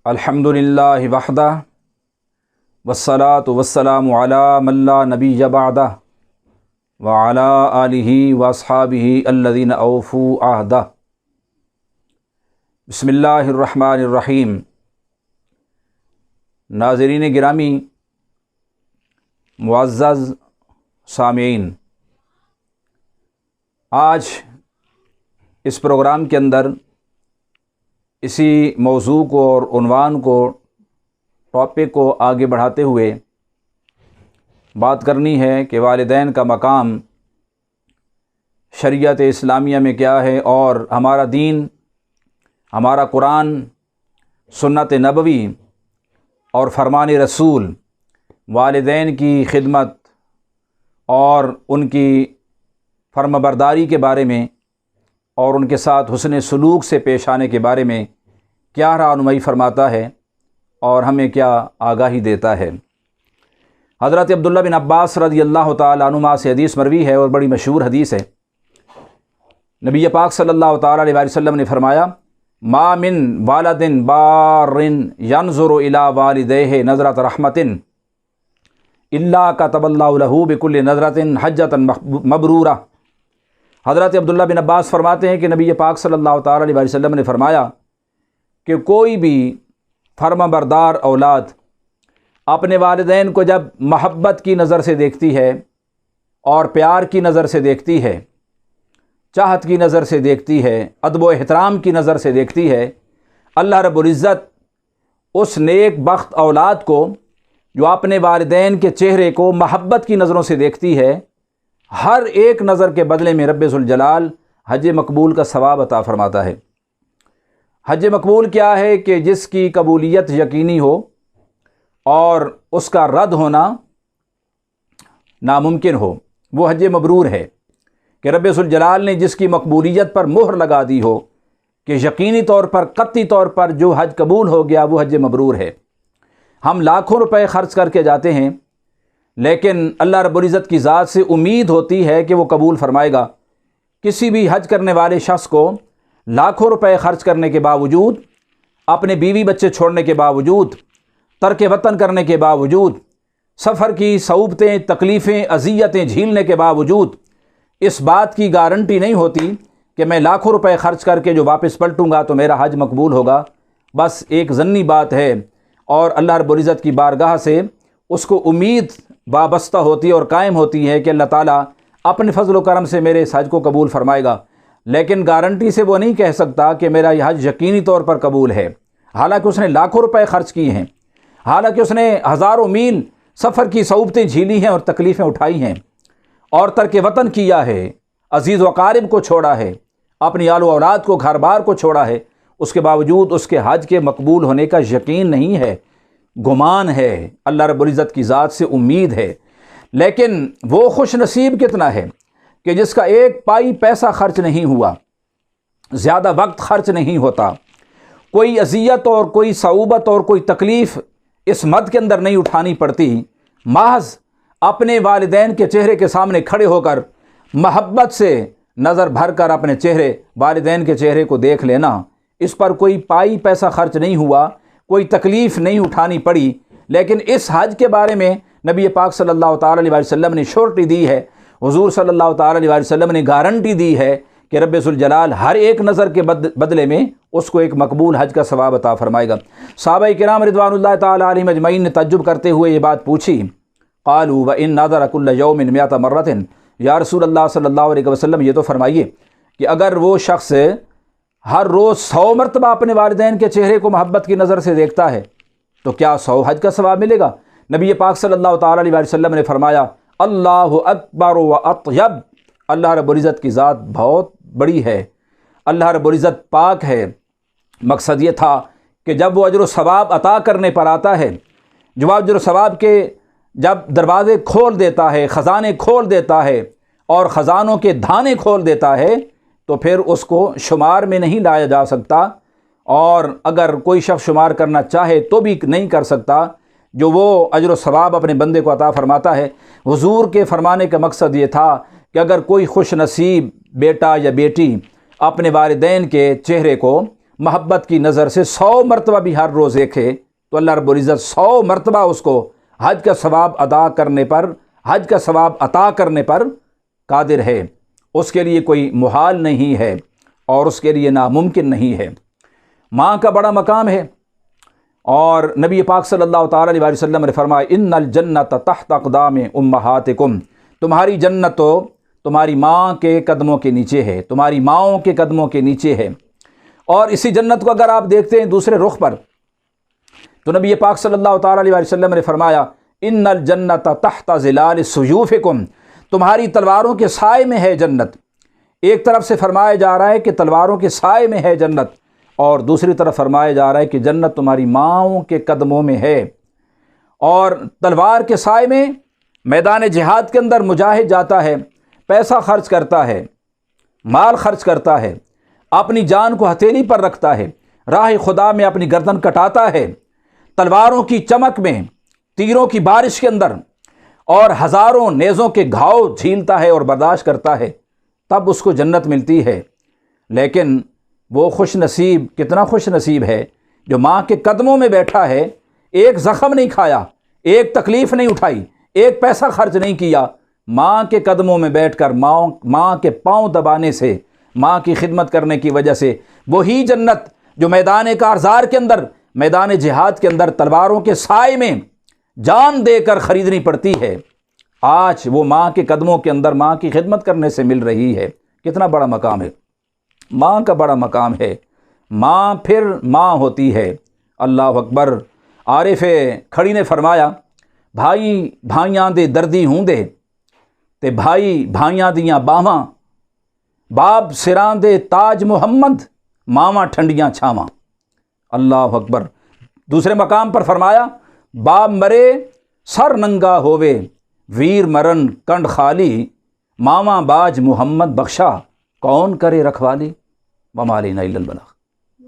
الحمدللہ وحدہ والصلاة والسلام علی من لا نبی بعدہ وعلی آلہ واصحابہ الذین اوفوا عہدہ۔ بسم اللہ الرحمن الرحیم۔ ناظرین گرامی، معزز سامعین، آج اس پروگرام کے اندر اسی موضوع کو اور عنوان کو، ٹاپک کو آگے بڑھاتے ہوئے بات کرنی ہے کہ والدین کا مقام شریعت اسلامیہ میں کیا ہے، اور ہمارا دین، ہمارا قرآن، سنت نبوی اور فرمان رسول والدین کی خدمت اور ان کی فرما برداری کے بارے میں اور ان کے ساتھ حسن سلوک سے پیش آنے کے بارے میں کیا رہنمائی فرماتا ہے اور ہمیں کیا آگاہی دیتا ہے۔ حضرت عبداللہ بن عباس رضی اللہ تعالیٰ عنہما سے حدیث مروی ہے اور بڑی مشہور حدیث ہے۔ نبی پاک صلی اللہ تعالیٰ علیہ وسلم نے فرمایا، ما من والد بار ینظر الی والدیہ نظرۃ رحمت الا کتب اللہ لہ بکل نظرۃ حجۃ مبرورہ۔ حضرت عبداللہ بن عباس فرماتے ہیں کہ نبی پاک صلی اللہ تعالیٰ علیہ وسلم نے فرمایا کہ کوئی بھی فرما بردار اولاد اپنے والدین کو جب محبت کی نظر سے دیکھتی ہے اور پیار کی نظر سے دیکھتی ہے، چاہت کی نظر سے دیکھتی ہے، ادب و احترام کی نظر سے دیکھتی ہے، اللہ رب العزت اس نیک بخت اولاد کو جو اپنے والدین کے چہرے کو محبت کی نظروں سے دیکھتی ہے، ہر ایک نظر کے بدلے میں رب ذوالجلال حج مقبول کا ثواب عطا فرماتا ہے۔ حج مقبول کیا ہے؟ کہ جس کی قبولیت یقینی ہو اور اس کا رد ہونا ناممکن ہو، وہ حج مبرور ہے۔ کہ رب ذوالجلال نے جس کی مقبولیت پر مہر لگا دی ہو کہ یقینی طور پر، قطعی طور پر جو حج قبول ہو گیا وہ حج مبرور ہے۔ ہم لاکھوں روپے خرچ کر کے جاتے ہیں، لیکن اللہ رب العزت کی ذات سے امید ہوتی ہے کہ وہ قبول فرمائے گا۔ کسی بھی حج کرنے والے شخص کو لاکھوں روپے خرچ کرنے کے باوجود، اپنے بیوی بچے چھوڑنے کے باوجود، ترک وطن کرنے کے باوجود، سفر کی صعوبتیں، تکلیفیں، اذیتیں جھیلنے کے باوجود اس بات کی گارنٹی نہیں ہوتی کہ میں لاکھوں روپے خرچ کر کے جو واپس پلٹوں گا تو میرا حج مقبول ہوگا۔ بس ایک ظنی بات ہے، اور اللہ رب العزت کی بارگاہ سے اس کو امید وابستہ ہوتی ہے اور قائم ہوتی ہے کہ اللہ تعالیٰ اپنے فضل و کرم سے میرے اس حج کو قبول فرمائے گا، لیکن گارنٹی سے وہ نہیں کہہ سکتا کہ میرا یہ حج یقینی طور پر قبول ہے، حالانکہ اس نے لاکھوں روپے خرچ کیے ہیں، حالانکہ اس نے ہزاروں میل سفر کی صعوبتیں جھیلی ہیں اور تکلیفیں اٹھائی ہیں، اور ترک وطن کیا ہے، عزیز و اقارب کو چھوڑا ہے، اپنی آل و اولاد کو، گھر بار کو چھوڑا ہے۔ اس کے باوجود اس کے حج کے مقبول ہونے کا یقین نہیں ہے، گمان ہے، اللہ رب العزت کی ذات سے امید ہے۔ لیکن وہ خوش نصیب کتنا ہے کہ جس کا ایک پائی پیسہ خرچ نہیں ہوا، زیادہ وقت خرچ نہیں ہوتا، کوئی اذیت اور کوئی صعوبت اور کوئی تکلیف اس مد کے اندر نہیں اٹھانی پڑتی، محض اپنے والدین کے چہرے کے سامنے کھڑے ہو کر محبت سے نظر بھر کر اپنے چہرے، والدین کے چہرے کو دیکھ لینا، اس پر کوئی پائی پیسہ خرچ نہیں ہوا، کوئی تکلیف نہیں اٹھانی پڑی۔ لیکن اس حج کے بارے میں نبی پاک صلی اللہ تعالیٰ علیہ وسلم نے شورٹی دی ہے، حضور صلی اللہ تعالیٰ علیہ وسلم نے گارنٹی دی ہے کہ رب ذوالجلال ہر ایک نظر کے بدلے میں اس کو ایک مقبول حج کا ثواب عطا فرمائے گا۔ صحابہ کرام رضوان اللہ تعالیٰ علیہم اجمعین نے تعجب کرتے ہوئے یہ بات پوچھی، قالوا وإن نظر كل يوم 100 مرة، یا رسول اللہ صلی اللہ علیہ وسلم یہ تو فرمائیے کہ اگر وہ شخص ہر روز 100 مرتبہ اپنے والدین کے چہرے کو محبت کی نظر سے دیکھتا ہے تو کیا 100 حج کا ثواب ملے گا؟ نبی پاک صلی اللہ تعالیٰ علیہ وسلم نے فرمایا، اللہ اکبر و اطیب، اللہ رب العزت کی ذات بہت بڑی ہے، اللہ رب العزت پاک ہے۔ مقصد یہ تھا کہ جب وہ اجر و ثواب عطا کرنے پر آتا ہے، جو اجر و ثواب کے جب دروازے کھول دیتا ہے، خزانے کھول دیتا ہے اور خزانوں کے دھانے کھول دیتا ہے، تو پھر اس کو شمار میں نہیں لایا جا سکتا، اور اگر کوئی شخص شمار کرنا چاہے تو بھی نہیں کر سکتا جو وہ اجر و ثواب اپنے بندے کو عطا فرماتا ہے۔ حضور کے فرمانے کا مقصد یہ تھا کہ اگر کوئی خوش نصیب بیٹا یا بیٹی اپنے والدین کے چہرے کو محبت کی نظر سے 100 مرتبہ بھی ہر روز دیکھے تو اللہ رب العزت 100 مرتبہ اس کو حج کا ثواب عطا کرنے پر قادر ہے۔ اس کے لیے کوئی محال نہیں ہے اور اس کے لیے ناممکن نہیں ہے۔ ماں کا بڑا مقام ہے، اور نبی پاک صلی اللہ تعالیٰ علیہ وسلم نے فرمایا ان الجنت تحت اقدام امہاتکم، تمہاری جنت تو تمہاری ماں کے قدموں کے نیچے ہے، تمہاری ماؤں کے قدموں کے نیچے ہے۔ اور اسی جنت کو اگر آپ دیکھتے ہیں دوسرے رخ پر تو نبی پاک صلی اللہ تعالیٰ علیہ وسلم نے فرمایا ان الجنت تحت ظلال سیوفکم، تمہاری تلواروں کے سائے میں ہے جنت۔ ایک طرف سے فرمایا جا رہا ہے کہ تلواروں کے سائے میں ہے جنت، اور دوسری طرف فرمایا جا رہا ہے کہ جنت تمہاری ماؤں کے قدموں میں ہے۔ اور تلوار کے سائے میں میدان جہاد کے اندر مجاہد جاتا ہے، پیسہ خرچ کرتا ہے، مال خرچ کرتا ہے، اپنی جان کو ہتھیلی پر رکھتا ہے، راہ خدا میں اپنی گردن کٹاتا ہے، تلواروں کی چمک میں، تیروں کی بارش کے اندر، اور ہزاروں نیزوں کے گھاؤ جھیلتا ہے اور برداشت کرتا ہے، تب اس کو جنت ملتی ہے۔ لیکن وہ خوش نصیب کتنا خوش نصیب ہے جو ماں کے قدموں میں بیٹھا ہے، ایک زخم نہیں کھایا، ایک تکلیف نہیں اٹھائی، ایک پیسہ خرچ نہیں کیا، ماں کے قدموں میں بیٹھ کر ماں کے پاؤں دبانے سے، ماں کی خدمت کرنے کی وجہ سے وہی جنت جو میدان کارزار کے اندر، میدان جہاد کے اندر تلواروں کے سائے میں جان دے کر خریدنی پڑتی ہے، آج وہ ماں کے قدموں کے اندر ماں کی خدمت کرنے سے مل رہی ہے۔ کتنا بڑا مقام ہے، ماں کا بڑا مقام ہے۔ ماں پھر ماں ہوتی ہے۔ اللہ اکبر۔ عارف کھڑی نے فرمایا بھائی بھائیاں دے دردی ہوں دے تے بھائی بھائیاں دیاں باواں، باب سراں دے تاج محمد، ماواں ٹھنڈیاں چھاواں۔ اللہ اکبر۔ دوسرے مقام پر فرمایا باب مرے سر ننگا ہووے، ویر مرن کنڈ خالی، ماواں باج محمد بخشا، کون کرے رکھوالی، وما علینا الا البلاغ۔